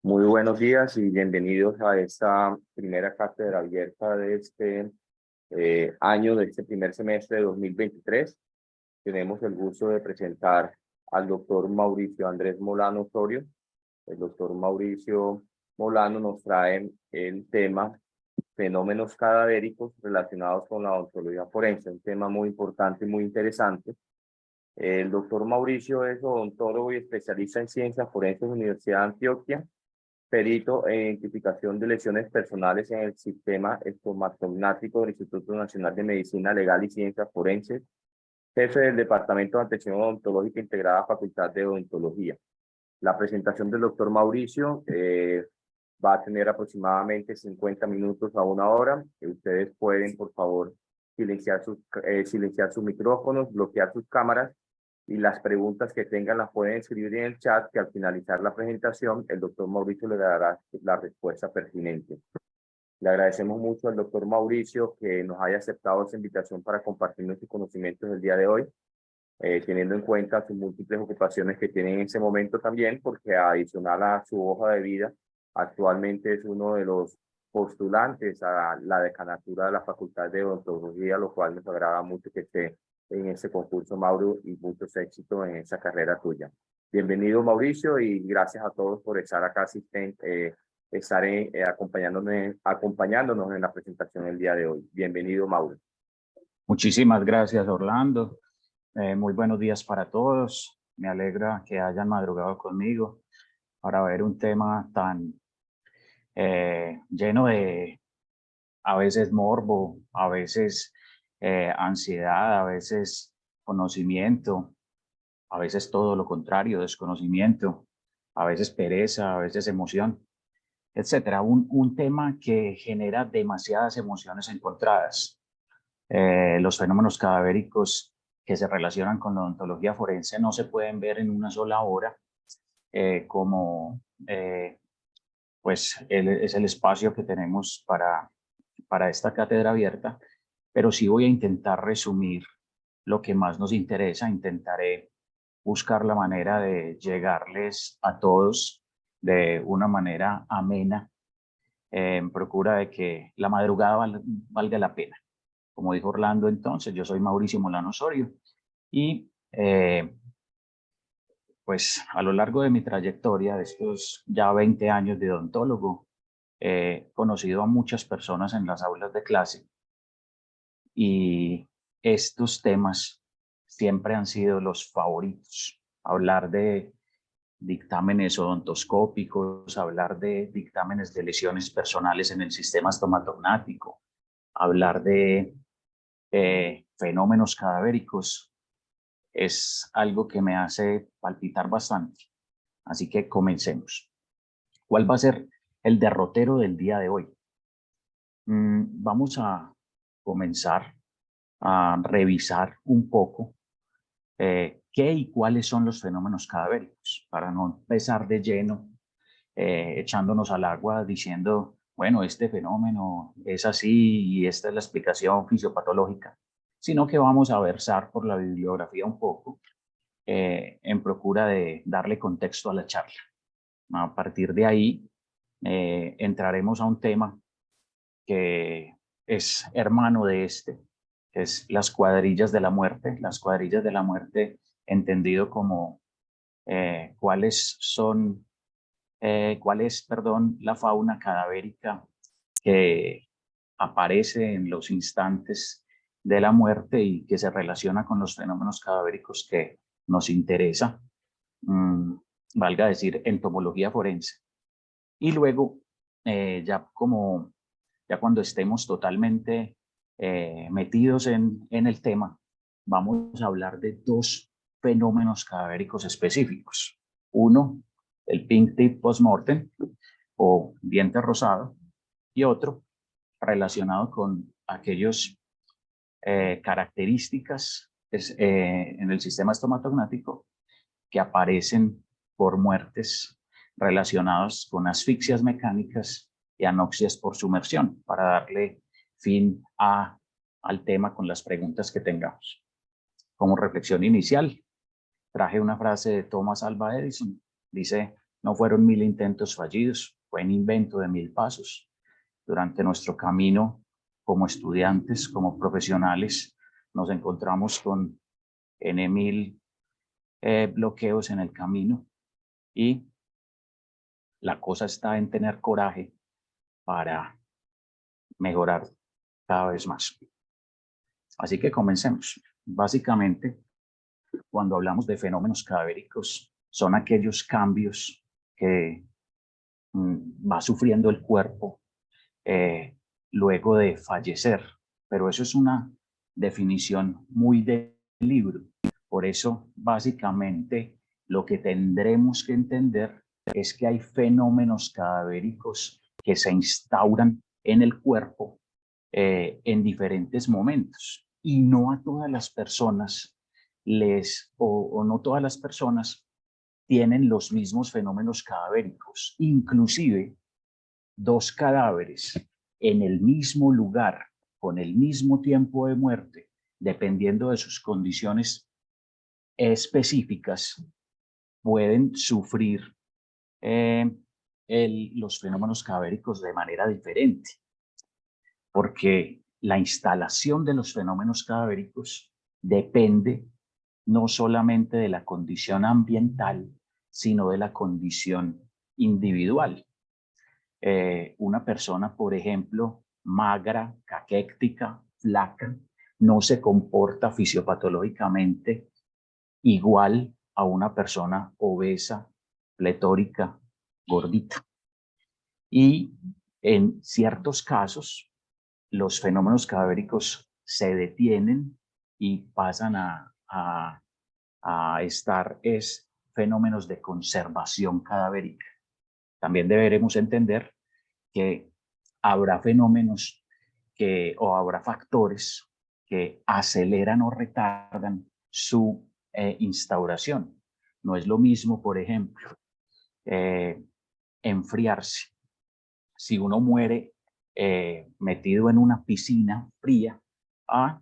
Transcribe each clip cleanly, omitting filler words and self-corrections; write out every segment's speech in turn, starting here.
Muy buenos días y bienvenidos a esta primera cátedra abierta de este año, de este primer semestre de 2023. Tenemos el gusto de presentar al doctor Mauricio Andrés Molano Osorio. El doctor Mauricio Molano nos trae el tema fenómenos cadavéricos relacionados con la odontología forense, un tema muy importante y muy interesante. El doctor Mauricio es odontólogo y especialista en ciencias forenses de la Universidad de Antioquia, perito en identificación de lesiones personales en el sistema estomatognático del Instituto Nacional de Medicina Legal y Ciencias Forenses, jefe del Departamento de Atención Odontológica Integrada, Facultad de Odontología. La presentación del doctor Mauricio va a tener aproximadamente 50 minutos a una hora. Ustedes pueden, por favor, silenciar sus micrófonos, bloquear sus cámaras, y las preguntas que tengan las pueden escribir en el chat, que al finalizar la presentación el doctor Mauricio le dará la respuesta pertinente. Le agradecemos mucho al doctor Mauricio que nos haya aceptado esta invitación para compartir nuestros conocimientos el día de hoy, teniendo en cuenta sus múltiples ocupaciones que tiene en ese momento también, porque adicional a su hoja de vida, actualmente es uno de los postulantes a la decanatura de la Facultad de Odontología, lo cual nos agrada mucho que esté en ese concurso, Mauro, y muchos éxitos en esa carrera tuya. Bienvenido, Mauricio, y gracias a todos por estar acá, acompañándonos en la presentación el día de hoy. Bienvenido, Mauro. Muchísimas gracias, Orlando. Muy buenos días para todos. Me alegra que hayan madrugado conmigo para ver un tema tan lleno de, a veces morbo, a veces ansiedad, a veces conocimiento, a veces todo lo contrario, desconocimiento, a veces pereza, a veces emoción, etcétera. Un tema que genera demasiadas emociones encontradas. Los fenómenos cadavéricos que se relacionan con la odontología forense no se pueden ver en una sola hora, como pues es el espacio que tenemos para esta cátedra abierta, pero sí voy a intentar resumir lo que más nos interesa. Intentaré buscar la manera de llegarles a todos de una manera amena, en procura de que la madrugada valga la pena. Como dijo Orlando, entonces, yo soy Mauricio Molano Osorio y pues a lo largo de mi trayectoria, de estos ya 20 años de odontólogo, he conocido a muchas personas en las aulas de clase y estos temas siempre han sido los favoritos. Hablar de dictámenes odontoscópicos, hablar de dictámenes de lesiones personales en el sistema estomatognático, hablar de fenómenos cadavéricos, es algo que me hace palpitar bastante. Así que comencemos. ¿Cuál va a ser el derrotero del día de hoy? Vamos a comenzar a revisar un poco qué y cuáles son los fenómenos cadavéricos, para no empezar de lleno echándonos al agua diciendo, bueno, este fenómeno es así y esta es la explicación fisiopatológica, sino que vamos a versar por la bibliografía un poco en procura de darle contexto a la charla. A partir de ahí entraremos a un tema que es hermano de este, que es las cuadrillas de la muerte. Las cuadrillas de la muerte, entendido como cuál es, perdón, la fauna cadavérica que aparece en los instantes de la muerte y que se relaciona con los fenómenos cadavéricos que nos interesa, valga decir, entomología forense. Y luego, ya cuando estemos totalmente metidos en el tema, vamos a hablar de dos fenómenos cadavéricos específicos. Uno, el pink tip postmortem o diente rosado, y otro relacionado con aquellos características en el sistema estomatognático que aparecen por muertes relacionadas con asfixias mecánicas y anoxias por sumersión, para darle fin al tema con las preguntas que tengamos. Como reflexión inicial, traje una frase de Thomas Alva Edison. Dice, no fueron 1000 intentos fallidos, fue un invento de 1000 pasos. Durante nuestro camino como estudiantes, como profesionales, nos encontramos con N1000 bloqueos en el camino y la cosa está en tener coraje para mejorar cada vez más. Así que comencemos. Básicamente, cuando hablamos de fenómenos cadavéricos, son aquellos cambios que va sufriendo el cuerpo luego de fallecer. Pero eso es una definición muy de libro. Por eso, básicamente, lo que tendremos que entender es que hay fenómenos cadavéricos que se instauran en el cuerpo en diferentes momentos. Y no a todas las personas o no todas las personas tienen los mismos fenómenos cadavéricos. Inclusive, 2 cadáveres en el mismo lugar, con el mismo tiempo de muerte, dependiendo de sus condiciones específicas, pueden sufrir los fenómenos cadavéricos de manera diferente, porque la instalación de los fenómenos cadavéricos depende no solamente de la condición ambiental, sino de la condición individual. Una persona, por ejemplo, magra, caquéctica, flaca, no se comporta fisiopatológicamente igual a una persona obesa, pletórica, gordita. Y en ciertos casos, los fenómenos cadavéricos se detienen y pasan a estar fenómenos de conservación cadavérica. También deberemos entender que habrá fenómenos o habrá factores que aceleran o retardan su instauración. No es lo mismo, por ejemplo, enfriarse. Si uno muere metido en una piscina fría, a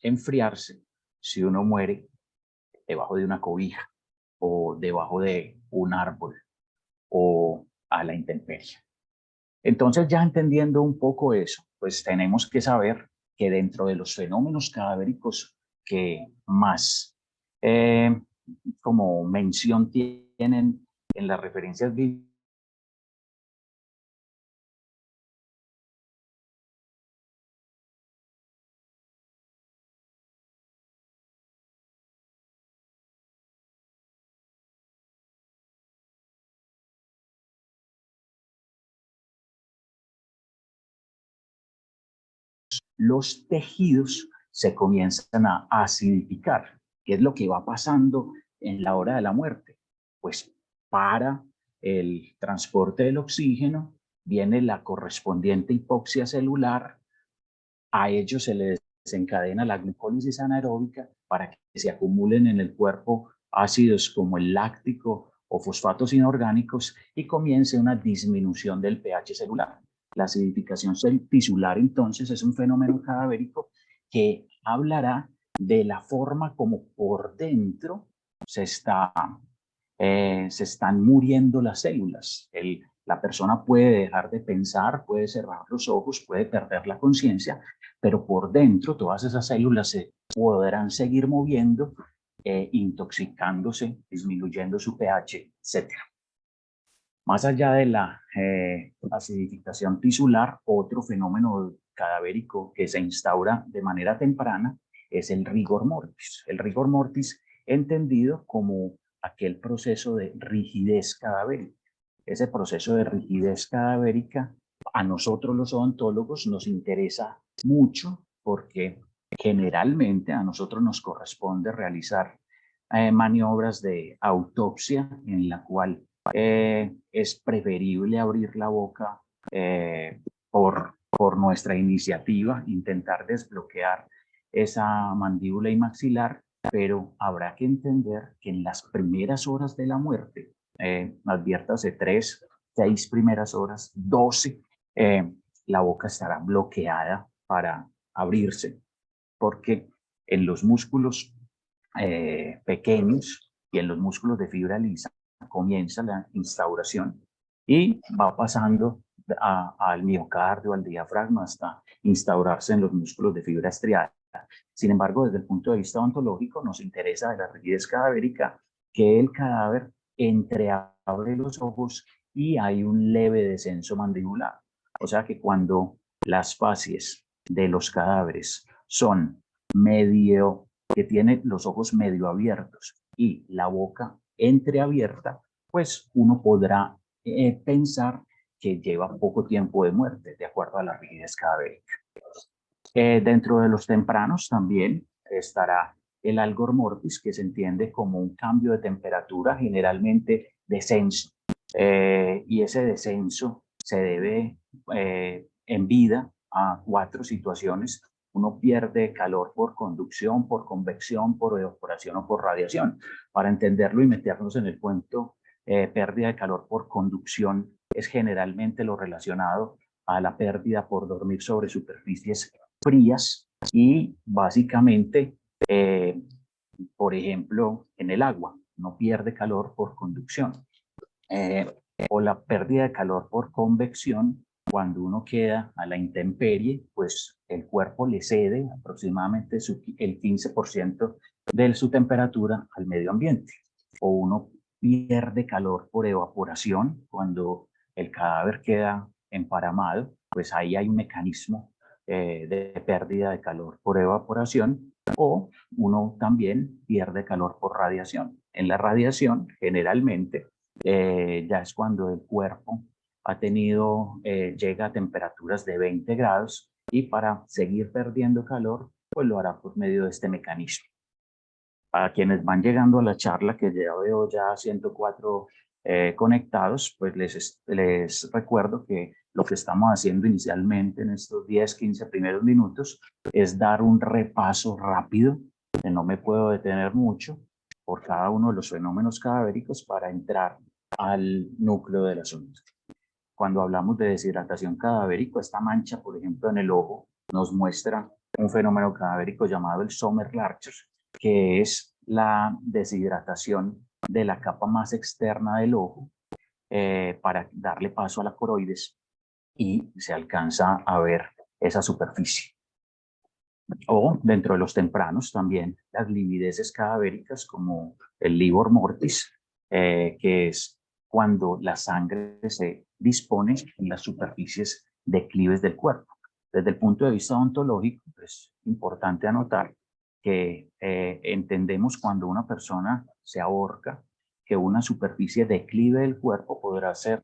enfriarse si uno muere debajo de una cobija o debajo de un árbol o a la intemperie. Entonces, ya entendiendo un poco eso, pues tenemos que saber que dentro de los fenómenos cadavéricos que más como mención tienen en las referencias bíblicas, los tejidos se comienzan a acidificar. ¿Qué es lo que va pasando en la hora de la muerte? Pues para el transporte del oxígeno viene la correspondiente hipoxia celular. A ello se le desencadena la glucólisis anaeróbica para que se acumulen en el cuerpo ácidos como el láctico o fosfatos inorgánicos y comience una disminución del pH celular. La acidificación tisular, entonces, es un fenómeno cadavérico que hablará de la forma como por dentro se están muriendo las células. La persona puede dejar de pensar, puede cerrar los ojos, puede perder la conciencia, pero por dentro todas esas células se podrán seguir moviendo, intoxicándose, disminuyendo su pH, etc. Más allá de la acidificación tisular, otro fenómeno cadavérico que se instaura de manera temprana es el rigor mortis. El rigor mortis entendido como aquel proceso de rigidez cadavérica. Ese proceso de rigidez cadavérica a nosotros los odontólogos nos interesa mucho porque generalmente a nosotros nos corresponde realizar maniobras de autopsia en la cual es preferible abrir la boca por nuestra iniciativa, intentar desbloquear esa mandíbula y maxilar, pero habrá que entender que en las primeras horas de la muerte, adviértase 3, 6 primeras horas, 12, la boca estará bloqueada para abrirse, porque en los músculos pequeños y en los músculos de fibra lisa comienza la instauración y va pasando al miocardio, al diafragma, hasta instaurarse en los músculos de fibra estriada. Sin embargo, desde el punto de vista ontológico, nos interesa de la rigidez cadavérica que el cadáver entreabre los ojos y hay un leve descenso mandibular. O sea que cuando las facies de los cadáveres son medio, que tienen los ojos medio abiertos y la boca entreabierta, pues uno podrá pensar que lleva poco tiempo de muerte, de acuerdo a la rigidez cadavérica. Dentro de los tempranos también estará el algor mortis, que se entiende como un cambio de temperatura, generalmente descenso. Y ese descenso se debe en vida a 4 situaciones. Uno pierde calor por conducción, por convección, por evaporación o por radiación. Para entenderlo y meternos en el cuento, pérdida de calor por conducción es generalmente lo relacionado a la pérdida por dormir sobre superficies frías y básicamente, por ejemplo, en el agua, no pierde calor por conducción. O la pérdida de calor por convección, cuando uno queda a la intemperie, pues el cuerpo le cede aproximadamente el 15% de su temperatura al medio ambiente. O uno pierde calor por evaporación, cuando el cadáver queda emparamado, pues ahí hay un mecanismo de pérdida de calor por evaporación, o uno también pierde calor por radiación. En la radiación, generalmente, ya es cuando el cuerpo ha tenido, llega a temperaturas de 20 grados y para seguir perdiendo calor, pues lo hará por medio de este mecanismo. Para quienes van llegando a la charla, que ya veo ya 104 conectados, pues les recuerdo que lo que estamos haciendo inicialmente en estos 10-15 primeros minutos es dar un repaso rápido, que no me puedo detener mucho, por cada uno de los fenómenos cadavéricos para entrar al núcleo del asunto. Cuando hablamos de deshidratación cadavérica, esta mancha, por ejemplo, en el ojo, nos muestra un fenómeno cadavérico llamado el Sommer-Larcher, que es la deshidratación de la capa más externa del ojo para darle paso a la coroides y se alcanza a ver esa superficie. O dentro de los tempranos también las livideces cadavéricas como el livor mortis, que es cuando la sangre se dispone en las superficies declives del cuerpo. Desde el punto de vista ontológico, es importante anotar que entendemos cuando una persona se ahorca que una superficie declive del cuerpo podrá ser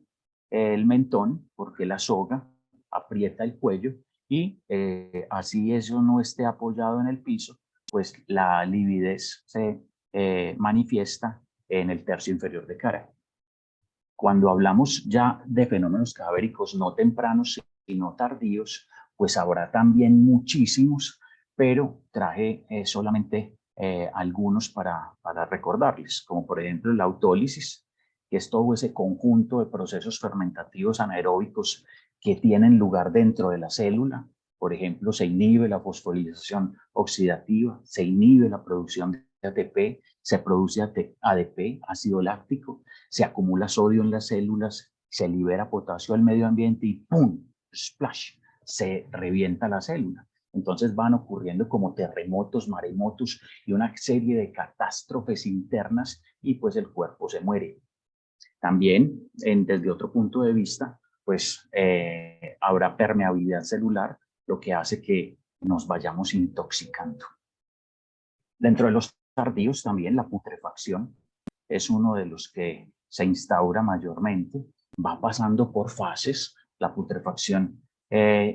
el mentón, porque la soga aprieta el cuello y así eso no esté apoyado en el piso, pues la lividez se manifiesta en el tercio inferior de cara. Cuando hablamos ya de fenómenos cadavéricos no tempranos, sino tardíos, pues habrá también muchísimos, pero traje solamente algunos para recordarles, como por ejemplo la autólisis, que es todo ese conjunto de procesos fermentativos anaeróbicos que tienen lugar dentro de la célula. Por ejemplo, se inhibe la fosforilación oxidativa, se inhibe la producción de ATP, se produce ADP, ácido láctico, se acumula sodio en las células, se libera potasio al medio ambiente y ¡pum! Splash, se revienta la célula. Entonces van ocurriendo como terremotos, maremotos y una serie de catástrofes internas y pues el cuerpo se muere. También, desde otro punto de vista, pues habrá permeabilidad celular, lo que hace que nos vayamos intoxicando. Dentro de los tardíos también la putrefacción es uno de los que se instaura mayormente, va pasando por fases. La putrefacción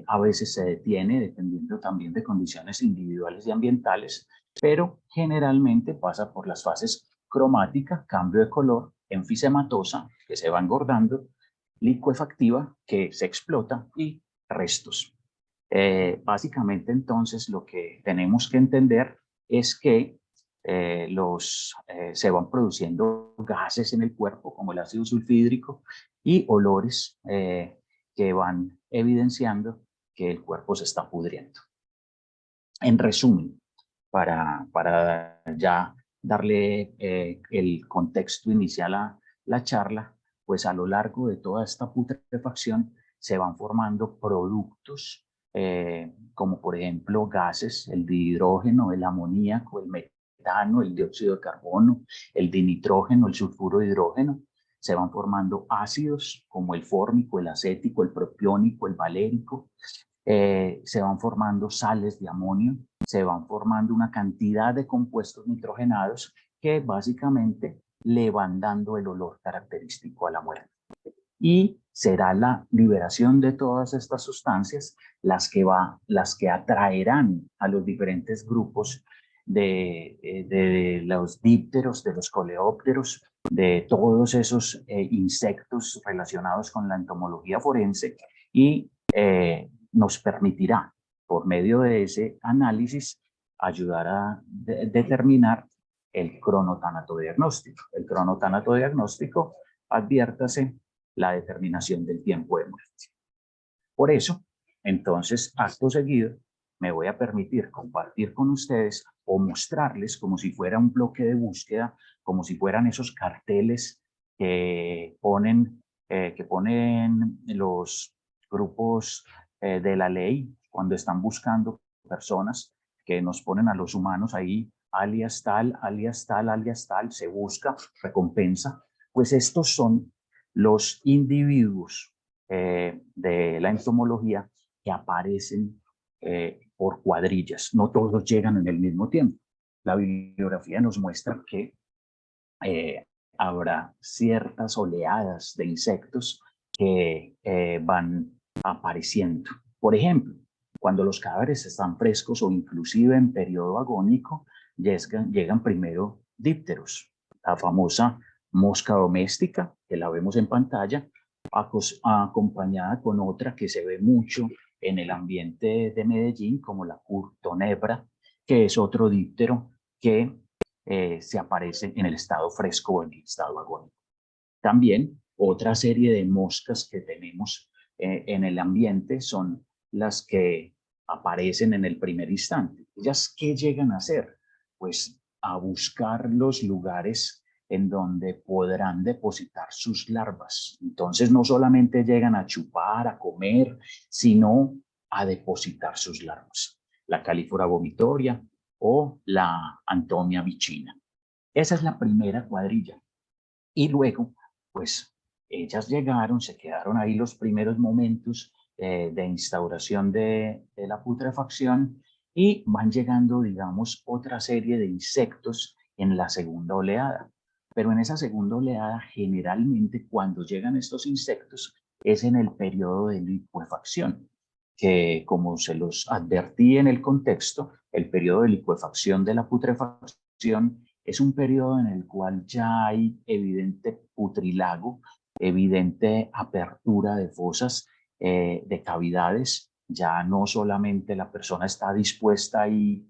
a veces se detiene dependiendo también de condiciones individuales y ambientales, pero generalmente pasa por las fases cromática, cambio de color, enfisematosa, que se va engordando, licuefactiva, que se explota, y restos. Básicamente entonces lo que tenemos que entender es que se van produciendo gases en el cuerpo como el ácido sulfídrico y olores que van evidenciando que el cuerpo se está pudriendo. En resumen, para ya darle el contexto inicial la charla, pues a lo largo de toda esta putrefacción se van formando productos como por ejemplo gases, el dihidrógeno, el amoníaco, el metano, el dióxido de carbono, el dinitrógeno, el sulfuro de hidrógeno. Se van formando ácidos como el fórmico, el acético, el propiónico, el valérico. Se van formando sales de amonio, se van formando una cantidad de compuestos nitrogenados que básicamente le van dando el olor característico a la muerte. Y será la liberación de todas estas sustancias las que atraerán a los diferentes grupos de los dípteros, de los coleópteros, de todos esos insectos relacionados con la entomología forense y nos permitirá, por medio de ese análisis, ayudar a determinar el cronotanatodiagnóstico. El cronotanatodiagnóstico, adviértase, la determinación del tiempo de muerte. Por eso, entonces, acto seguido, me voy a permitir compartir con ustedes o mostrarles como si fuera un bloque de búsqueda, como si fueran esos carteles que ponen los grupos de la ley cuando están buscando personas, que nos ponen a los humanos ahí, alias tal, alias tal, alias tal, se busca, recompensa. Pues estos son los individuos de la entomología que aparecen por cuadrillas. No todos llegan en el mismo tiempo. La bibliografía nos muestra que habrá ciertas oleadas de insectos que van apareciendo. Por ejemplo, cuando los cadáveres están frescos o inclusive en periodo agónico, llegan primero dípteros, la famosa mosca doméstica, que la vemos en pantalla, acompañada con otra que se ve mucho en el ambiente de Medellín, como la curtonebra, que es otro díptero que se aparece en el estado fresco o en el estado agónico. También otra serie de moscas que tenemos en el ambiente son las que aparecen en el primer instante. ¿Ellas qué llegan a hacer? Pues a buscar los lugares en donde podrán depositar sus larvas. Entonces no solamente llegan a chupar, a comer, sino a depositar sus larvas. La Calífora vomitoria o la Antomia vicina. Esa es la primera cuadrilla. Y luego, pues ellas llegaron, se quedaron ahí los primeros momentos de instauración de la putrefacción y van llegando, digamos, otra serie de insectos en la segunda oleada. Pero en esa segunda oleada, generalmente cuando llegan estos insectos es en el periodo de licuefacción, que como se los advertí en el contexto, el periodo de licuefacción de la putrefacción es un periodo en el cual ya hay evidente putrilago, evidente apertura de fosas, de cavidades. Ya no solamente la persona está dispuesta y,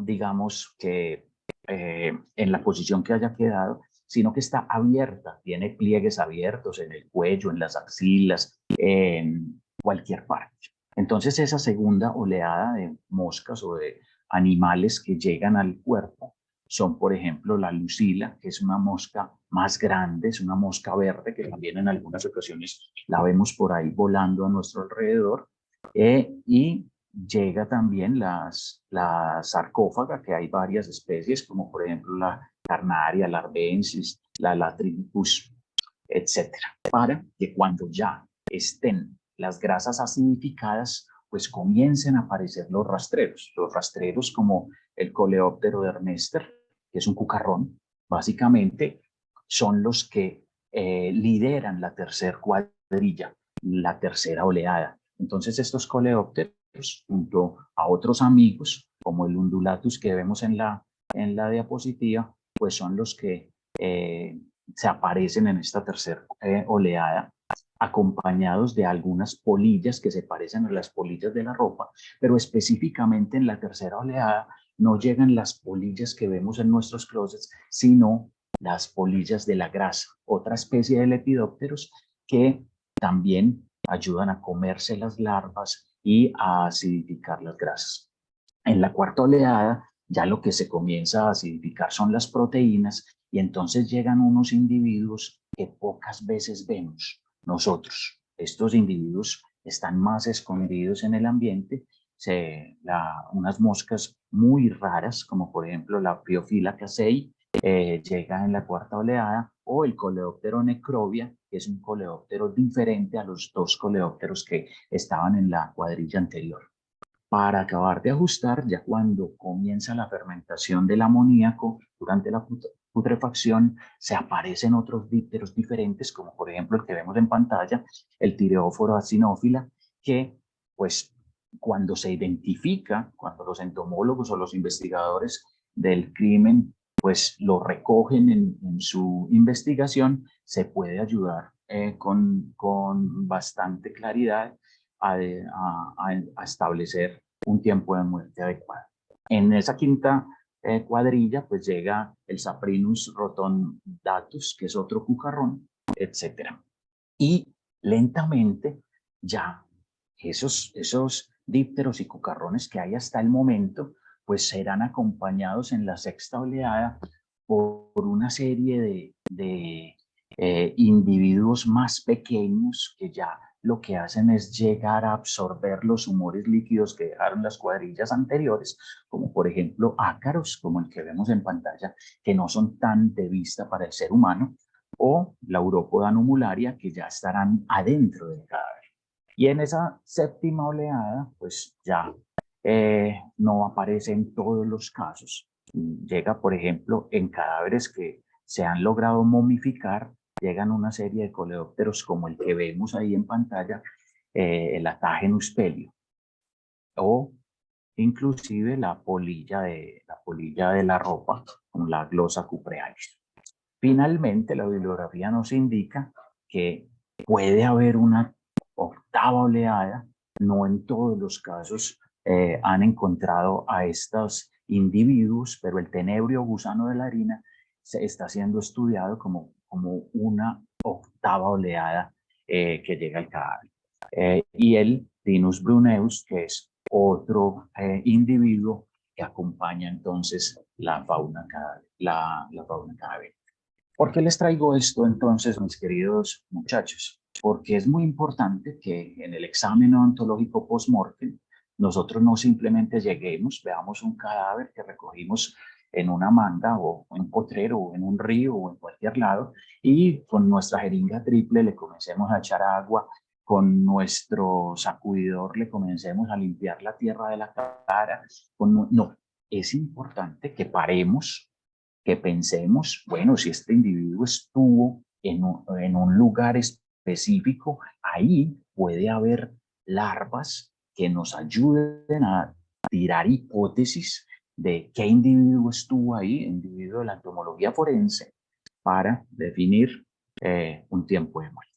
digamos que en la posición que haya quedado, sino que está abierta, tiene pliegues abiertos en el cuello, en las axilas, en cualquier parte. Entonces esa segunda oleada de moscas o de animales que llegan al cuerpo son, por ejemplo, la lucila, que es una mosca más grande, es una mosca verde, que también en algunas ocasiones la vemos por ahí volando a nuestro alrededor, y llega también la sarcófaga, que hay varias especies, como por ejemplo la carnaria, la arbensis, la latricus, etcétera, para que cuando ya estén las grasas acidificadas, pues comiencen a aparecer los rastreros como el coleóptero de Ermester, que es un cucarrón, básicamente son los que lideran la tercera cuadrilla, la tercera oleada. Entonces estos coleópteros, junto a otros amigos, como el undulatus que vemos en la diapositiva, pues son los que se aparecen en esta tercera oleada, acompañados de algunas polillas que se parecen a las polillas de la ropa, pero específicamente en la tercera oleada no llegan las polillas que vemos en nuestros closets, sino las polillas de la grasa, otra especie de lepidópteros que también ayudan a comerse las larvas y a acidificar las grasas. En la cuarta oleada, ya lo que se comienza a acidificar son las proteínas y entonces llegan unos individuos que pocas veces vemos nosotros. Estos individuos están más escondidos en el ambiente, unas moscas muy raras, como por ejemplo la Piophila casei, llega en la cuarta oleada, o el Coleóptero necrovia, que es un coleóptero diferente a los dos coleópteros que estaban en la cuadrilla anterior. Para acabar de ajustar, ya cuando comienza la fermentación del amoníaco durante la putrefacción, se aparecen otros dípteros diferentes, como por ejemplo el que vemos en pantalla, el Thyreophora acinófila, que pues cuando se identifica, cuando los entomólogos o los investigadores del crimen pues lo recogen en su investigación, se puede ayudar con bastante claridad a establecer un tiempo de muerte adecuado. En esa quinta cuadrilla, pues llega el Saprinus rotondatus, que es otro cucarrón, etc. Y lentamente ya esos dípteros y cucarrones que hay hasta el momento, pues serán acompañados en la sexta oleada por una serie de individuos más pequeños que ya lo que hacen es llegar a absorber los humores líquidos que dejaron las cuadrillas anteriores, como por ejemplo ácaros, como el que vemos en pantalla, que no son tan de vista para el ser humano, o la Uropoda numularia, que ya estarán adentro del cadáver. Y en esa séptima oleada, pues ya no aparece en todos los casos. Llega, por ejemplo, en cadáveres que se han logrado momificar, llegan una serie de coleópteros como el que vemos ahí en pantalla, el Atagenus pelio, o inclusive la polilla de la ropa, con la Glossa cuprealis. Finalmente, la bibliografía nos indica que puede haber una octava oleada. No en todos los casos han encontrado a estos individuos, pero el tenebrio gusano de la harina se está siendo estudiado como una octava oleada que llega al cadáver. Y el Tinus bruneus, que es otro individuo que acompaña entonces la fauna cadavérica. ¿Por qué les traigo esto entonces, mis queridos muchachos? Porque es muy importante que en el examen odontológico post-mortem nosotros no simplemente lleguemos, veamos un cadáver que recogimos en una manga o en un potrero o en un río o en cualquier lado y con nuestra jeringa triple le comencemos a echar agua, con nuestro sacudidor le comencemos a limpiar la tierra de la cara. No, es importante que paremos, que pensemos, bueno, si este individuo estuvo en un lugar específico, ahí puede haber larvas que nos ayuden a tirar hipótesis de qué individuo estuvo ahí, individuo de la entomología forense, para definir un tiempo de muerte.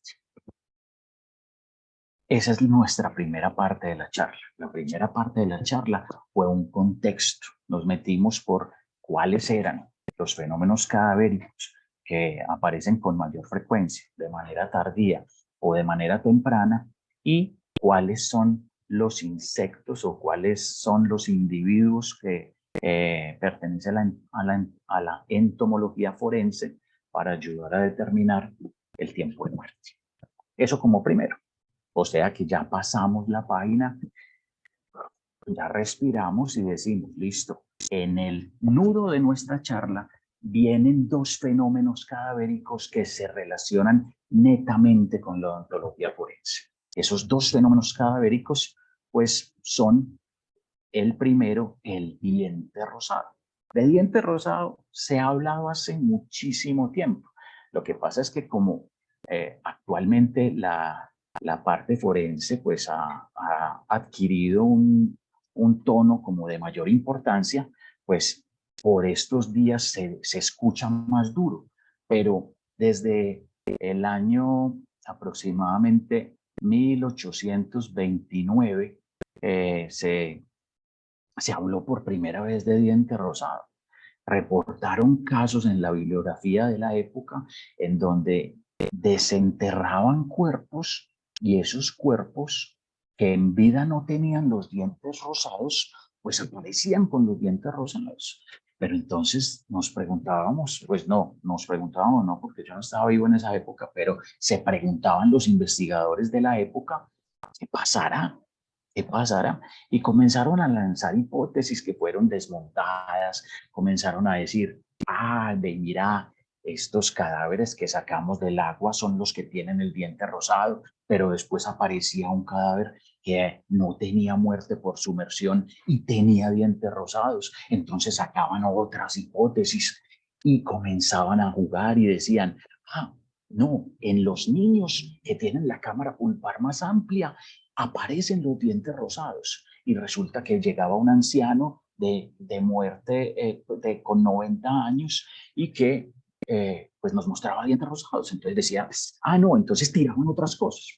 Esa es nuestra primera parte de la charla. La primera parte de la charla fue un contexto. Nos metimos por cuáles eran los fenómenos cadavéricos que aparecen con mayor frecuencia, de manera tardía o de manera temprana, y cuáles son los insectos o cuáles son los individuos que pertenecen a la entomología forense para ayudar a determinar el tiempo de muerte. Eso como primero. O sea que ya pasamos la página, ya respiramos y decimos, listo, en el nudo de nuestra charla vienen dos fenómenos cadavéricos que se relacionan netamente con la odontología forense. Esos dos fenómenos cadavéricos, pues, son el primero, el diente rosado. De diente rosado se ha hablado hace muchísimo tiempo. Lo que pasa es que como actualmente la parte forense pues ha adquirido un tono como de mayor importancia, pues por estos días se escucha más duro, pero desde el año aproximadamente 1829 se habló por primera vez de diente rosado. Reportaron casos en la bibliografía de la época en donde desenterraban cuerpos y esos cuerpos que en vida no tenían los dientes rosados, pues aparecían con los dientes rosados. Pero entonces nos preguntábamos, pues no, nos preguntábamos no, porque yo no estaba vivo en esa época, pero se preguntaban los investigadores de la época, ¿qué pasará? ¿Qué pasará? Y comenzaron a lanzar hipótesis que fueron desmontadas, comenzaron a decir, mira, estos cadáveres que sacamos del agua son los que tienen el diente rosado, pero después aparecía un cadáver que no tenía muerte por sumersión y tenía dientes rosados. Entonces sacaban otras hipótesis y comenzaban a jugar y decían, no, en los niños que tienen la cámara pulpar más amplia aparecen los dientes rosados. Y resulta que llegaba un anciano de muerte con 90 años y que pues nos mostraba dientes rosados. Entonces decía, no, entonces tiraban otras cosas.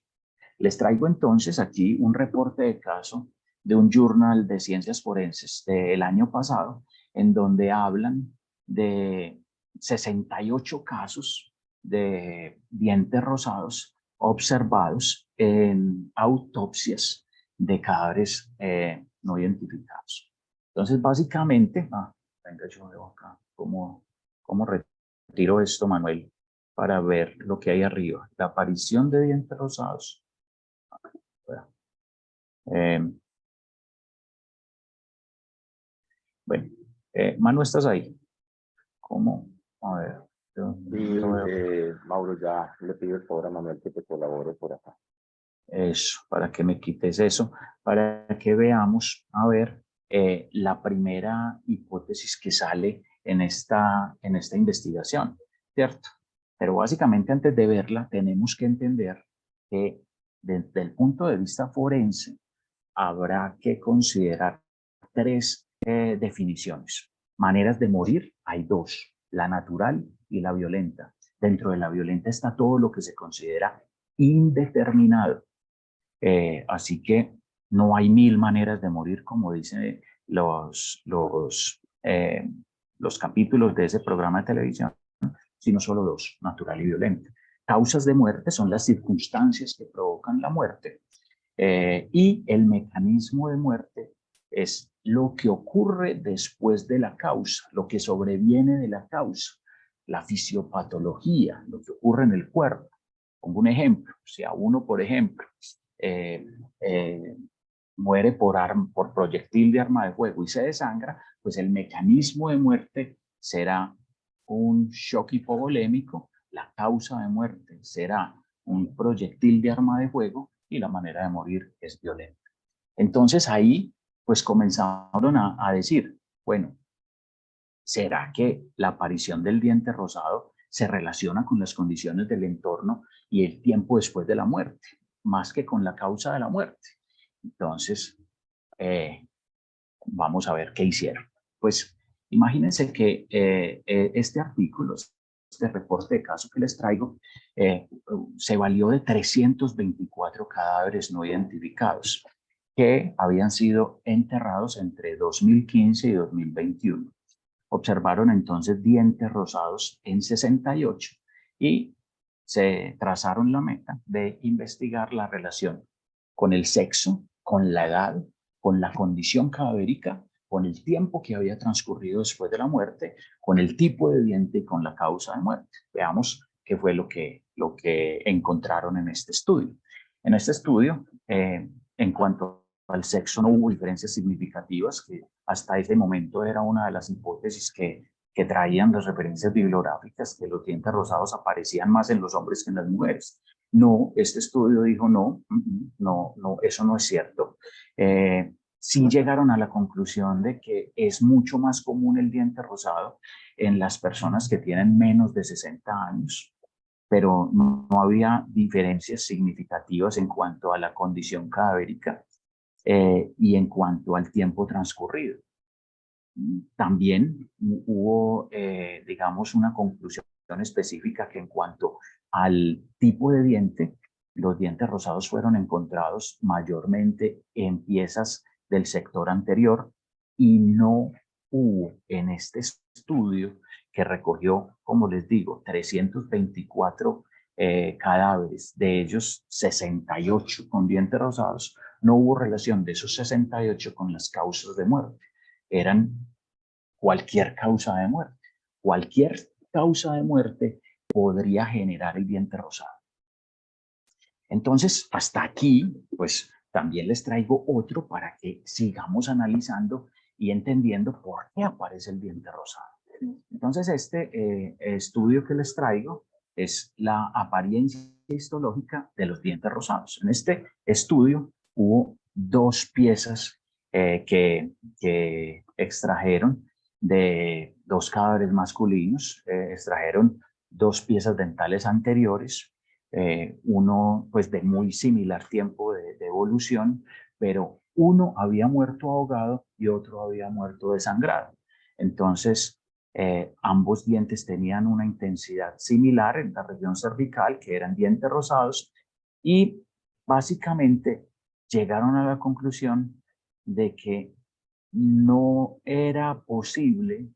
Les traigo entonces aquí un reporte de caso de un journal de ciencias forenses del año pasado, en donde hablan de 68 casos de dientes rosados observados en autopsias de cadáveres no identificados. Entonces, básicamente, venga, yo veo acá cómo retiro esto, Manuel, para ver lo que hay arriba. La aparición de dientes rosados. Bueno, Manu, ¿estás ahí? ¿Cómo? A ver. Mauro, ya le pido el favor a Manuel que te colabore por acá. Eso, para que me quites eso, para que veamos, a ver, la primera hipótesis que sale en esta investigación, ¿cierto? Pero básicamente antes de verla tenemos que entender que desde el punto de vista forense habrá que considerar tres definiciones. Maneras de morir, hay dos, la natural y la violenta. Dentro de la violenta está todo lo que se considera indeterminado. Así que no hay 1000 maneras de morir, como dicen los capítulos de ese programa de televisión, sino solo dos, natural y violenta. Causas de muerte son las circunstancias que provocan la muerte. Y el mecanismo de muerte es lo que ocurre después de la causa, lo que sobreviene de la causa, la fisiopatología, lo que ocurre en el cuerpo. Pongo un ejemplo, si a uno, por ejemplo, muere por proyectil de arma de fuego y se desangra, pues el mecanismo de muerte será un shock hipovolémico, la causa de muerte será un proyectil de arma de fuego y la manera de morir es violenta. Entonces ahí pues comenzaron a decir, bueno, ¿será que la aparición del diente rosado se relaciona con las condiciones del entorno y el tiempo después de la muerte, más que con la causa de la muerte? Entonces, vamos a ver qué hicieron. Pues imagínense que este artículo, este reporte de caso que les traigo, se valió de 324 cadáveres no identificados que habían sido enterrados entre 2015 y 2021. Observaron entonces dientes rosados en 68 y se trazaron la meta de investigar la relación con el sexo, con la edad, con la condición cadavérica, con el tiempo que había transcurrido después de la muerte, con el tipo de diente y con la causa de muerte. Veamos qué fue lo que encontraron en este estudio. En este estudio, en cuanto al sexo, no hubo diferencias significativas, que hasta ese momento era una de las hipótesis que traían las referencias bibliográficas, que los dientes rosados aparecían más en los hombres que en las mujeres. No, este estudio dijo no, eso no es cierto. Sí llegaron a la conclusión de que es mucho más común el diente rosado en las personas que tienen menos de 60 años, pero no había diferencias significativas en cuanto a la condición cadavérica y en cuanto al tiempo transcurrido. También hubo, digamos, una conclusión específica que en cuanto al tipo de diente, los dientes rosados fueron encontrados mayormente en piezas del sector anterior y no hubo en este estudio que recogió, como les digo, 324 cadáveres, de ellos 68 con dientes rosados, no hubo relación de esos 68 con las causas de muerte. Eran cualquier causa de muerte. Cualquier causa de muerte podría generar el diente rosado. Entonces, hasta aquí, pues también les traigo otro para que sigamos analizando y entendiendo por qué aparece el diente rosado. Entonces, este estudio que les traigo es la apariencia histológica de los dientes rosados. En este estudio hubo dos piezas que extrajeron de dos cadáveres masculinos, extrajeron dos piezas dentales anteriores, uno pues de muy similar tiempo de evolución, pero uno había muerto ahogado y otro había muerto desangrado. Entonces, ambos dientes tenían una intensidad similar en la región cervical, que eran dientes rosados, y básicamente llegaron a la conclusión de que no era posible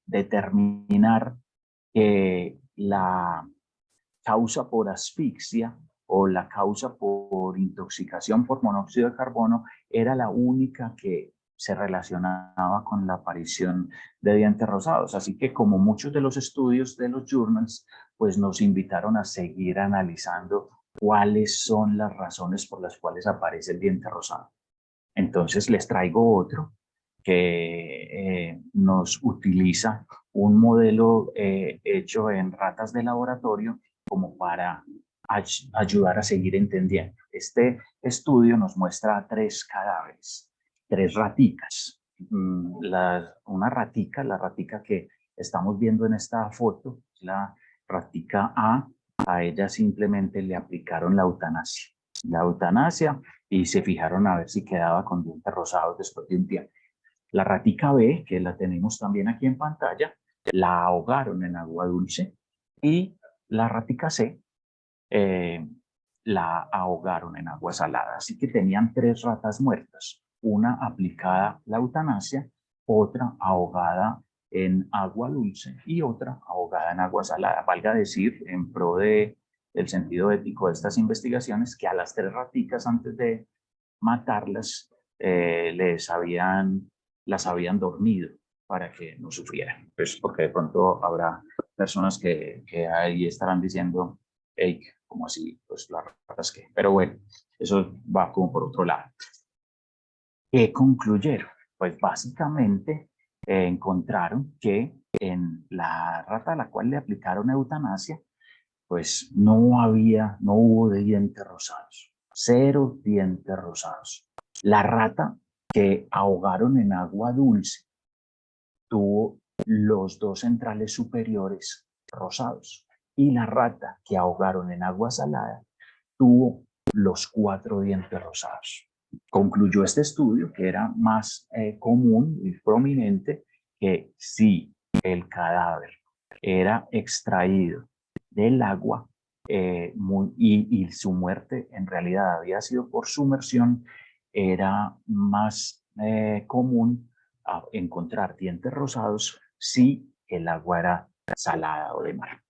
determinar que la causa por asfixia o la causa por intoxicación por monóxido de carbono era la única que se relacionaba con la aparición de dientes rosados. Así que como muchos de los estudios de los journals, pues nos invitaron a seguir analizando cuáles son las razones por las cuales aparece el diente rosado. Entonces les traigo otro que nos utiliza un modelo hecho en ratas de laboratorio como para ayudar a seguir entendiendo. Este estudio nos muestra tres cadáveres, tres raticas. Una ratica, la ratica que estamos viendo en esta foto, la ratica a ella simplemente le aplicaron la eutanasia. La eutanasia y se fijaron a ver si quedaba con dientes rosados después de un tiempo. La ratica B, que la tenemos también aquí en pantalla, la ahogaron en agua dulce y la ratica C la ahogaron en agua salada. Así que tenían tres ratas muertas, una aplicada la eutanasia, otra ahogada en agua dulce y otra ahogada en agua salada. Valga decir, en pro del sentido ético de estas investigaciones, que a las tres raticas antes de matarlas las habían dormido para que no sufrieran. Pues porque de pronto habrá personas que ahí estarán diciendo, hey, ¿cómo así? Pues las ratas que... Pero bueno, eso va como por otro lado. ¿Qué concluyeron? Pues básicamente encontraron que en la rata a la cual le aplicaron eutanasia, pues no hubo de dientes rosados, cero dientes rosados. La rata que ahogaron en agua dulce tuvo los dos centrales superiores rosados y la rata que ahogaron en agua salada tuvo los cuatro dientes rosados. Concluyó este estudio que era más común y prominente que si el cadáver era extraído del agua y su muerte en realidad había sido por sumersión, era más común encontrar dientes rosados si el agua era salada o de mar.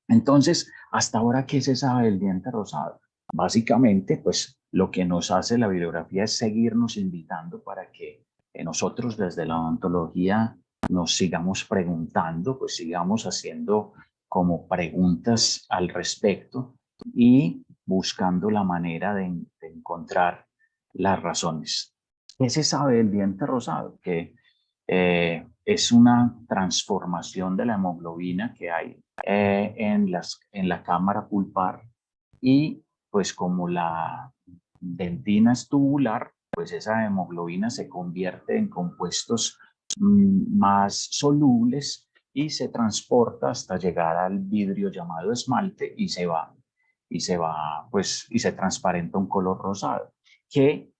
Entonces, hasta ahora, ¿qué se sabe del diente rosado? Básicamente, pues lo que nos hace la bibliografía es seguirnos invitando para que nosotros desde la odontología nos sigamos preguntando, pues sigamos haciendo como preguntas al respecto y buscando la manera de encontrar las razones. ¿Qué se sabe del diente rosado? Que es una transformación de la hemoglobina que hay en la cámara pulpar y pues como la dentina es tubular, pues esa hemoglobina se convierte en compuestos más solubles y se transporta hasta llegar al vidrio llamado esmalte y se va, pues, y se transparenta un color rosado, que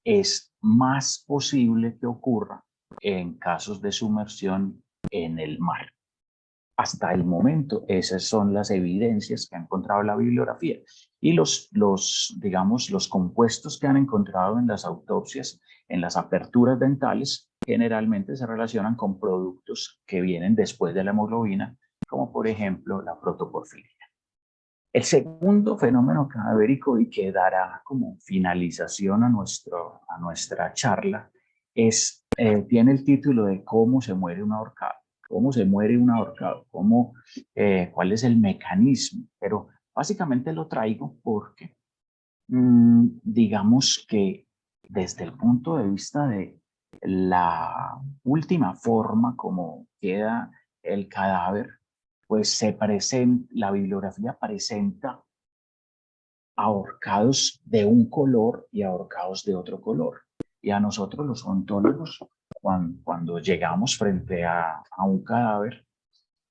es más posible que ocurra en casos de sumersión en el mar. Hasta el momento, esas son las evidencias que ha encontrado la bibliografía. Y digamos, los compuestos que han encontrado en las autopsias, en las aperturas dentales, generalmente se relacionan con productos que vienen después de la hemoglobina, como por ejemplo la protoporfiria. El segundo fenómeno cadavérico y que dará como finalización a nuestra charla es tiene el título de cómo se muere un ahorcado. ¿Cómo se muere un ahorcado? ¿Cuál es el mecanismo? Pero básicamente lo traigo porque digamos que desde el punto de vista de la última forma como queda el cadáver, pues la bibliografía presenta ahorcados de un color y ahorcados de otro color. Y a nosotros los ontólogos, cuando llegamos frente a un cadáver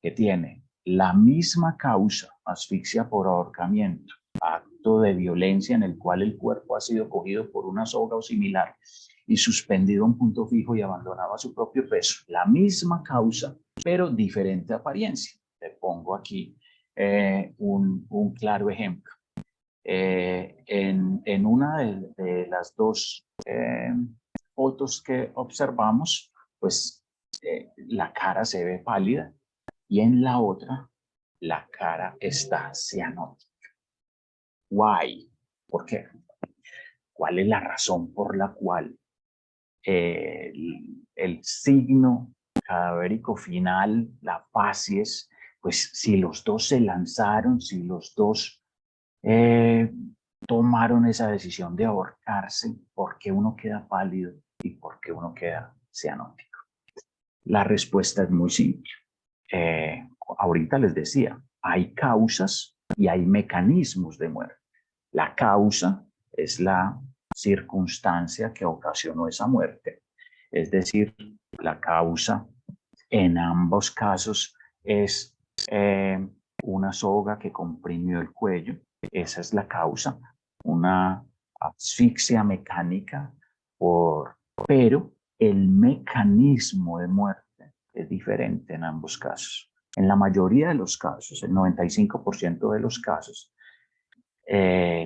que tiene la misma causa, asfixia por ahorcamiento, acto de violencia en el cual el cuerpo ha sido cogido por una soga o similar y suspendido a un punto fijo y abandonado a su propio peso, la misma causa, pero diferente apariencia. Te pongo aquí un claro ejemplo. En una de las dos fotos que observamos, pues la cara se ve pálida y en la otra la cara está cianótica. Why? ¿Por qué? ¿Cuál es la razón por la cual el signo cadavérico final, la facies, pues si los dos se lanzaron, si los dos tomaron esa decisión de ahorcarse, ¿por qué uno queda pálido y por qué uno queda cianótico? La respuesta es muy simple. Ahorita les decía, hay causas y hay mecanismos de muerte. La causa es la circunstancia que ocasionó esa muerte. Es decir, la causa en ambos casos es una soga que comprimió el cuello. Esa es la causa, una asfixia mecánica, pero el mecanismo de muerte es diferente en ambos casos. En la mayoría de los casos, el 95% de los casos,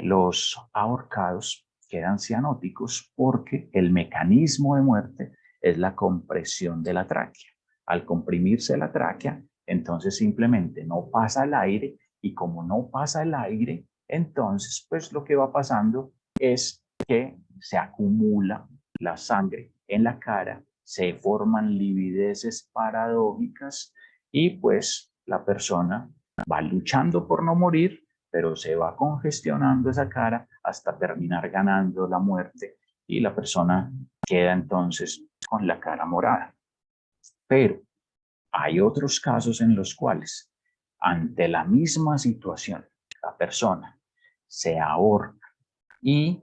los ahorcados quedan cianóticos porque el mecanismo de muerte es la compresión de la tráquea. Al comprimirse la tráquea, entonces simplemente no pasa el aire y como no pasa el aire, entonces pues lo que va pasando es que se acumula la sangre en la cara, se forman livideces paradójicas y pues la persona va luchando por no morir, pero se va congestionando esa cara hasta terminar ganando la muerte y la persona queda entonces con la cara morada. Pero hay otros casos en los cuales, ante la misma situación, la persona se ahorca y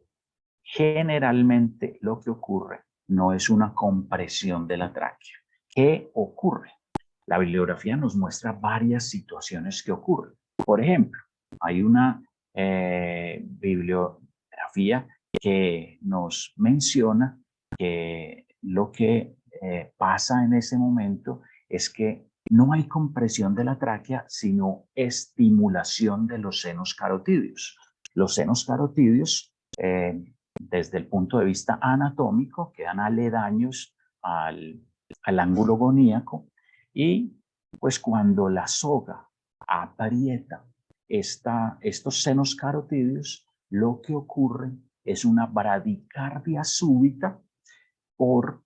generalmente lo que ocurre no es una compresión de la tráquea. ¿Qué ocurre? La bibliografía nos muestra varias situaciones que ocurren. Por ejemplo, hay una bibliografía que nos menciona que lo que pasa en ese momento es que no hay compresión de la tráquea, sino estimulación de los senos carotídeos. Los senos carotídeos, desde el punto de vista anatómico, quedan aledaños al ángulo goníaco y pues cuando la soga aprieta estos senos carotídeos, lo que ocurre es una bradicardia súbita por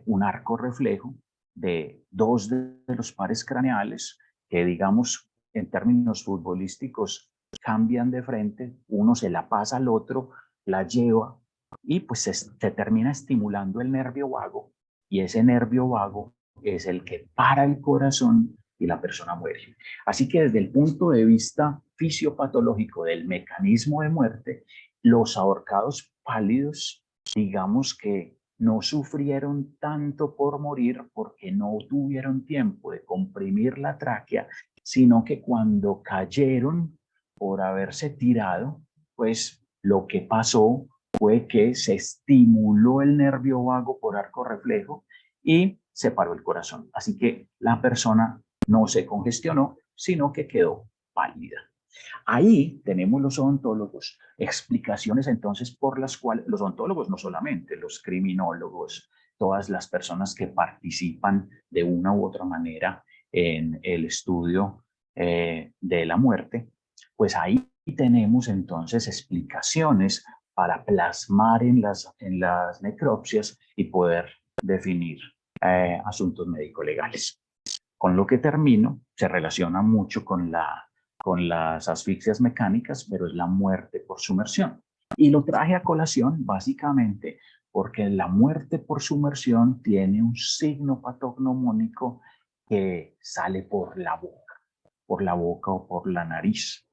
un arco reflejo de dos de los pares craneales que, digamos, en términos futbolísticos, cambian de frente, uno se la pasa al otro, la lleva y pues se termina estimulando el nervio vago y ese nervio vago es el que para el corazón y la persona muere. Así que desde el punto de vista fisiopatológico del mecanismo de muerte, los ahorcados pálidos, digamos que no sufrieron tanto por morir porque no tuvieron tiempo de comprimir la tráquea, sino que cuando cayeron por haberse tirado, pues lo que pasó fue que se estimuló el nervio vago por arco reflejo y se paró el corazón. Así que la persona no se congestionó, sino que quedó pálida. Ahí tenemos los odontólogos, explicaciones entonces por las cuales, los odontólogos no solamente, los criminólogos, todas las personas que participan de una u otra manera en el estudio de la muerte, pues ahí tenemos entonces explicaciones para plasmar en las necropsias y poder definir asuntos médico-legales. Con lo que termino, se relaciona mucho con las asfixias mecánicas, pero es la muerte por sumersión. Y lo traje a colación básicamente porque la muerte por sumersión tiene un signo patognomónico que sale por la boca o por la nariz.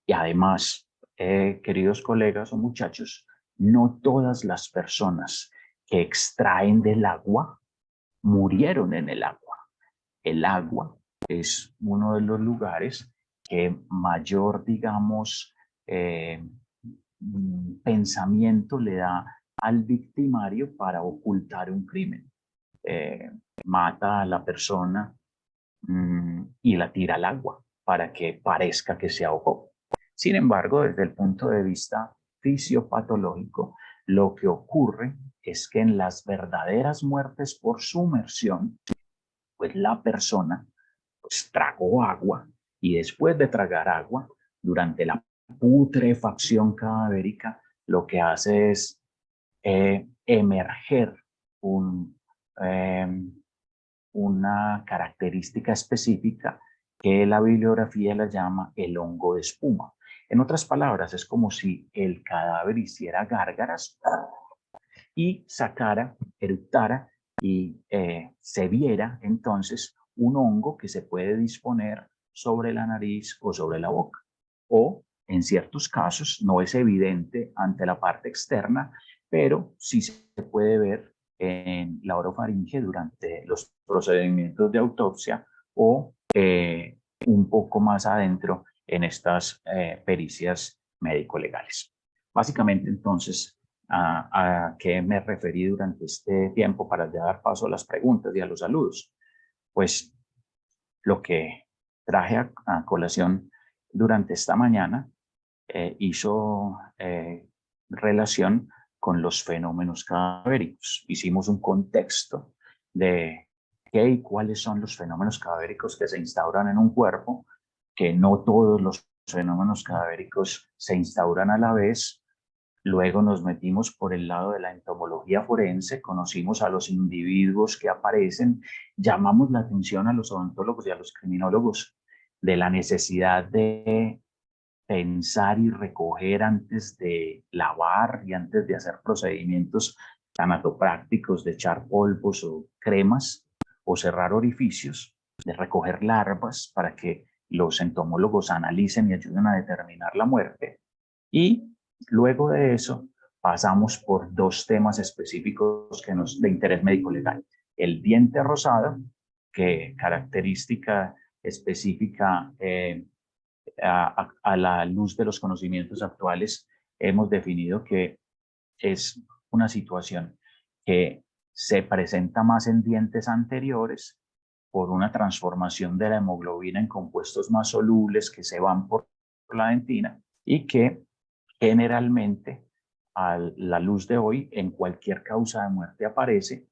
Y además, queridos colegas o muchachos, no todas las personas que extraen del agua murieron en el agua. El agua es uno de los lugares que mayor, digamos, pensamiento le da al victimario para ocultar un crimen. Mata a la persona y la tira al agua para que parezca que se ahogó. Sin embargo, desde el punto de vista fisiopatológico, lo que ocurre es que en las verdaderas muertes por sumersión, pues la persona pues, tragó agua y después de tragar agua, durante la putrefacción cadavérica, lo que hace es emerger una característica específica que la bibliografía la llama el hongo de espuma. En otras palabras, es como si el cadáver hiciera gárgaras y sacara, eructara y se viera entonces un hongo que se puede disponer sobre la nariz o sobre la boca. O en ciertos casos no es evidente ante la parte externa, pero sí se puede ver en la orofaringe durante los procedimientos de autopsia o un poco más adentro en estas pericias médico-legales. Básicamente, entonces, a qué me referí durante este tiempo para ya dar paso a las preguntas y a los saludos. Pues lo que traje a colación durante esta mañana hizo relación con los fenómenos cadavéricos. Hicimos un contexto de qué y cuáles son los fenómenos cadavéricos que se instauran en un cuerpo, que no todos los fenómenos cadavéricos se instauran a la vez. Luego nos metimos por el lado de la entomología forense, conocimos a los individuos que aparecen, llamamos la atención a los odontólogos y a los criminólogos de la necesidad de pensar y recoger antes de lavar y antes de hacer procedimientos tanatoprácticos de echar polvos o cremas o cerrar orificios, de recoger larvas para que los entomólogos analicen y ayuden a determinar la muerte. Y luego de eso pasamos por dos temas específicos que de interés médico legal. El diente rosado, que característica específica a la luz de los conocimientos actuales, hemos definido que es una situación que se presenta más en dientes anteriores por una transformación de la hemoglobina en compuestos más solubles que se van por la dentina y que generalmente a la luz de hoy en cualquier causa de muerte aparece,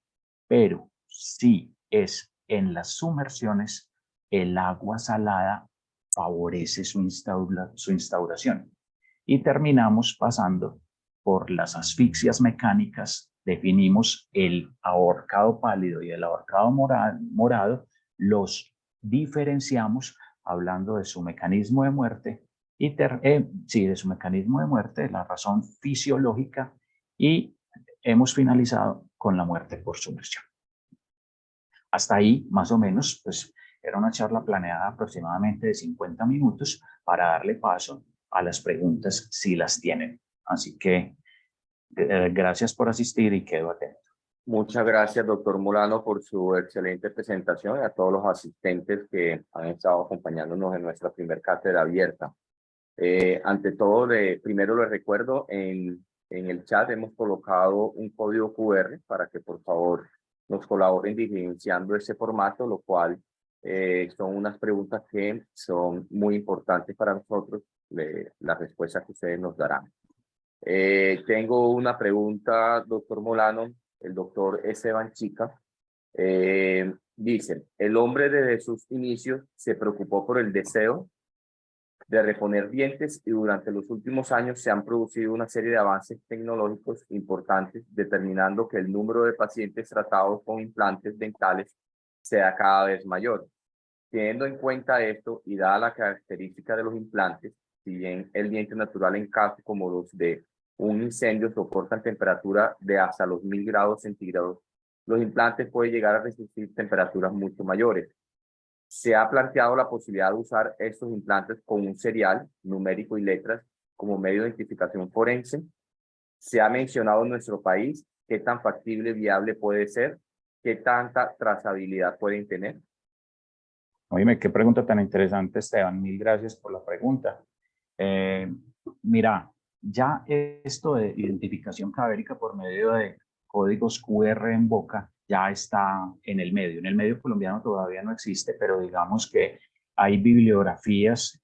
pero si es en las sumersiones, el agua salada favorece su instauración. Y terminamos pasando por las asfixias mecánicas, definimos el ahorcado pálido y el ahorcado morado, los diferenciamos hablando de su mecanismo de muerte y de su mecanismo de muerte, la razón fisiológica, y hemos finalizado con la muerte por sumersión. Hasta ahí, más o menos, pues era una charla planeada aproximadamente de 50 minutos para darle paso a las preguntas si las tienen. Así que gracias por asistir y quedo atento. Muchas gracias, doctor Molano, por su excelente presentación y a todos los asistentes que han estado acompañándonos en nuestra primera cátedra abierta. Ante todo, primero les recuerdo, en el chat hemos colocado un código QR para que por favor nos colaboren diferenciando ese formato, lo cual son unas preguntas que son muy importantes para nosotros, las respuestas que ustedes nos darán. Tengo una pregunta, doctor Molano, el doctor Esteban Chica. Dice, el hombre desde sus inicios se preocupó por el deseo. de reponer dientes y durante los últimos años se han producido una serie de avances tecnológicos importantes, determinando que el número de pacientes tratados con implantes dentales sea cada vez mayor. Teniendo en cuenta esto y dada la característica de los implantes, si bien el diente natural en casos como los de un incendio soportan temperatura de hasta los 1000 grados centígrados, los implantes pueden llegar a resistir temperaturas mucho mayores. Se ha planteado la posibilidad de usar estos implantes con un serial numérico y letras como medio de identificación forense. Se ha mencionado en nuestro país qué tan factible y viable puede ser, qué tanta trazabilidad pueden tener. Oíme, qué pregunta tan interesante, Esteban. Mil gracias por la pregunta. Mira, ya esto de identificación cadavérica por medio de códigos QR en boca ya está en el medio. En el medio colombiano todavía no existe, pero digamos que hay bibliografías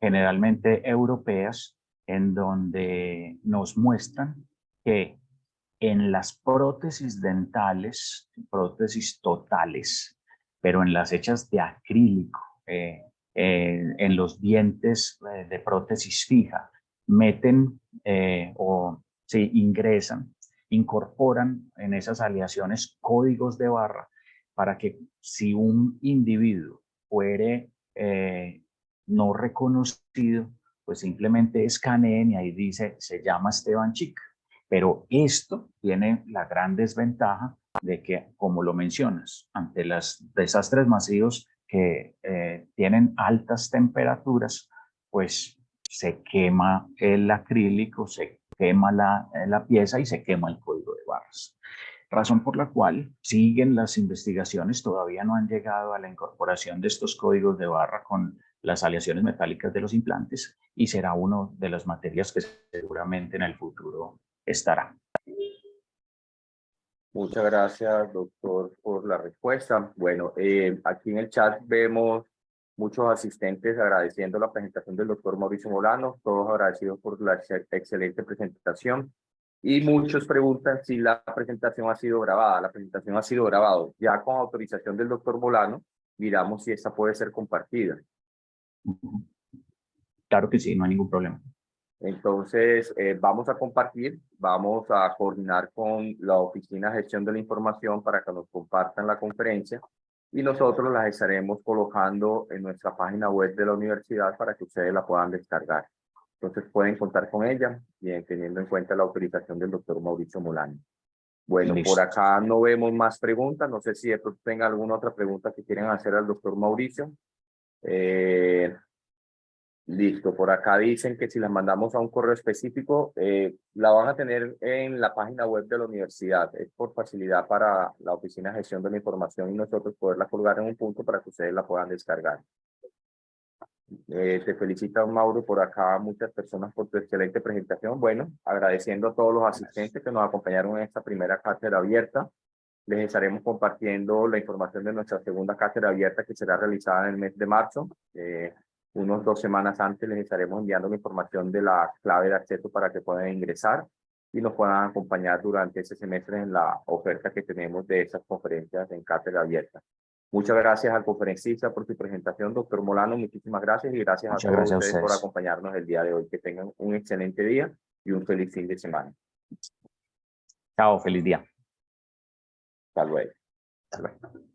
generalmente europeas en donde nos muestran que en las prótesis dentales, prótesis totales, pero en las hechas de acrílico, en los dientes de prótesis fija, meten o se ingresan, incorporan en esas aleaciones códigos de barra para que si un individuo fuere no reconocido, pues simplemente escaneen y ahí dice, se llama Esteban Chic. Pero esto tiene la gran desventaja de que, como lo mencionas, ante los desastres masivos que tienen altas temperaturas, pues se quema el acrílico, se quema la pieza y se quema el código de barras. Razón por la cual siguen las investigaciones, todavía no han llegado a la incorporación de estos códigos de barra con las aleaciones metálicas de los implantes y será una de las materias que seguramente en el futuro estará. Muchas gracias, doctor, por la respuesta. Bueno, aquí en el chat vemos muchos asistentes agradeciendo la presentación del doctor Mauricio Molano, todos agradecidos por la excelente presentación. Y muchos preguntan si la presentación ha sido grabada. La presentación ha sido grabada. Ya con autorización del doctor Molano, miramos si esta puede ser compartida. Claro que sí, no hay ningún problema. Entonces, vamos a compartir, vamos a coordinar con la Oficina de Gestión de la Información para que nos compartan la conferencia y nosotros las estaremos colocando en nuestra página web de la universidad para que ustedes la puedan descargar. Entonces, pueden contar con ella, bien, teniendo en cuenta la autorización del doctor Mauricio Molano. Bueno, Listo. por acá no vemos más preguntas. No sé si de pronto tenga alguna otra pregunta que quieran hacer al doctor Mauricio. Listo, por acá dicen que si las mandamos a un correo específico, la van a tener en la página web de la universidad. Es por facilidad para la Oficina de Gestión de la Información y nosotros poderla colgar en un punto para que ustedes la puedan descargar. Te felicita Mauro por acá, muchas personas por tu excelente presentación. Bueno, agradeciendo a todos los asistentes que nos acompañaron en esta primera cátedra abierta. Les estaremos compartiendo la información de nuestra segunda cátedra abierta que será realizada en el mes de marzo. Unos 2 semanas antes les estaremos enviando la información de la clave de acceso para que puedan ingresar y nos puedan acompañar durante ese semestre en la oferta que tenemos de esas conferencias en cátedra abierta. Muchas gracias al conferencista por su presentación, doctor Molano. Muchísimas gracias y gracias a todos ustedes por acompañarnos el día de hoy. Que tengan un excelente día y un feliz fin de semana. Chao, feliz día. Hasta luego. Hasta luego.